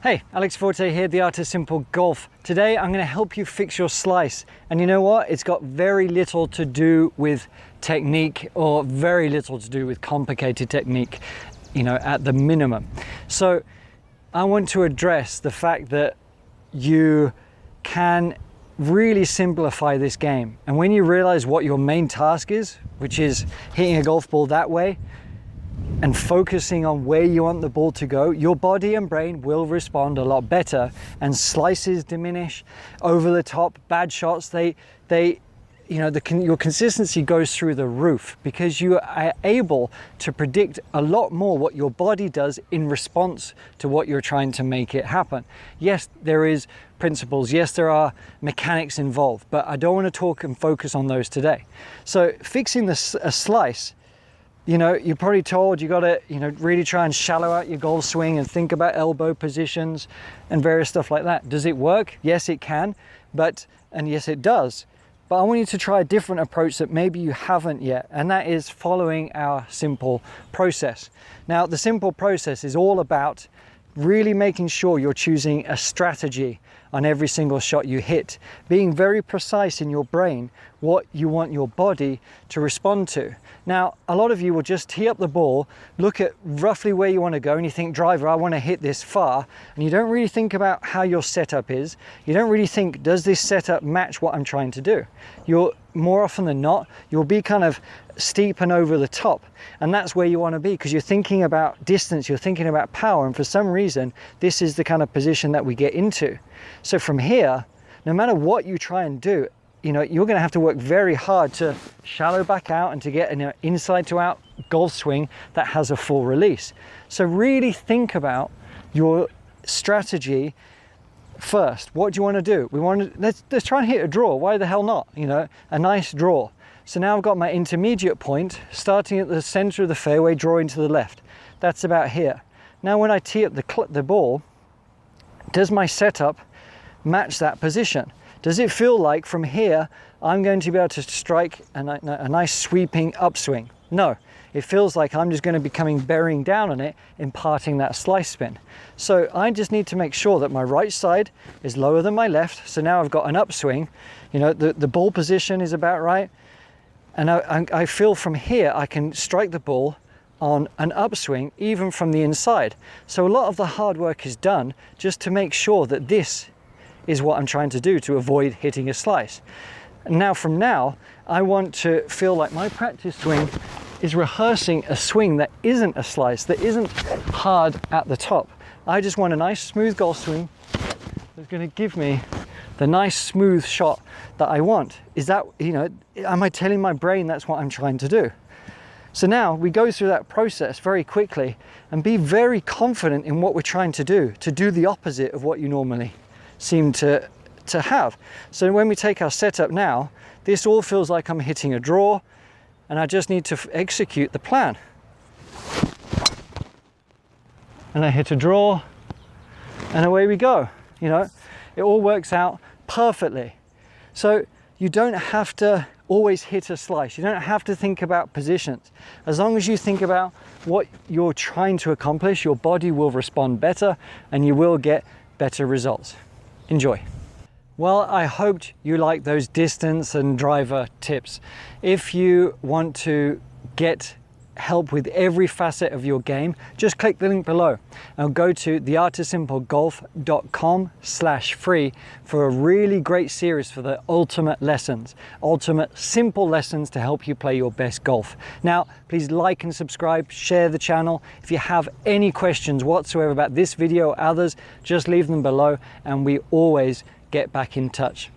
Hey, Alex Fortey here, The Art of Simple Golf. Today I'm going to help you fix your slice. And you know what? It's got very little to do with technique or very little to do with complicated technique, at the minimum. So I want to address the fact that you can really simplify this game. And when you realize what your main task is, which is hitting a golf ball that way, and focusing on where you want the ball to go, your body and brain will respond a lot better, and slices diminish, over the top, bad shots, your consistency goes through the roof because you are able to predict a lot more what your body does in response to what you're trying to make it happen. Yes, there is principles, yes, there are mechanics involved, but I don't want to talk and focus on those today. So fixing a slice, you're probably told you got to, really try and shallow out your golf swing and think about elbow positions and various stuff like that. Does it work? Yes, it can, and yes, it does. But I want you to try a different approach that maybe you haven't yet, and that is following our simple process. Now, the simple process is all about really making sure you're choosing a strategy on every single shot you hit, being very precise in your brain what you want your body to respond to. Now, a lot of you will just tee up the ball, look at roughly where you want to go, and you think, driver, I want to hit this far, and you don't really think about how your setup is. You don't really think, does this setup match what I'm trying to do? More often than not, you'll be kind of steep and over the top, and that's where you want to be because you're thinking about distance, you're thinking about power, and for some reason this is the kind of position that we get into. So from here, no matter what you try and do, you're going to have to work very hard to shallow back out and to get an inside to out golf swing that has a full release. So really think about your strategy first. What do you want to do? Let's try and hit a draw. Why the hell not? A nice draw. So now I've got my intermediate point starting at the center of the fairway, drawing to the left. That's about here. Now when I tee up the ball, does my setup match that position? Does it feel like from here I'm going to be able to strike a nice sweeping upswing? No, it feels like I'm just going to be bearing down on it, imparting that slice spin. So I just need to make sure that my right side is lower than my left. So now I've got an upswing, the ball position is about right. And I feel from here I can strike the ball on an upswing even from the inside. So a lot of the hard work is done just to make sure that this is what I'm trying to do to avoid hitting a slice. And now I want to feel like my practice swing is rehearsing a swing that isn't a slice, that isn't hard at the top. I just want a nice smooth golf swing that's going to give me the nice smooth shot that I want. Is that, am I telling my brain that's what I'm trying to do? So now we go through that process very quickly and be very confident in what we're trying to do the opposite of what you normally seem to have. So when we take our setup now, this all feels like I'm hitting a draw, and I just need to execute the plan. And I hit a draw, and away we go. It all works out perfectly. So you don't have to always hit a slice. You don't have to think about positions. As long as you think about what you're trying to accomplish, your body will respond better and you will get better results. Enjoy. Well, I hoped you liked those distance and driver tips. If you want to get help with every facet of your game, just click the link below and go to theartofsimplegolf.com/free for a really great series for the ultimate simple lessons to help you play your best golf. Now, please like and subscribe, share the channel. If you have any questions whatsoever about this video or others, just leave them below and we always get back in touch.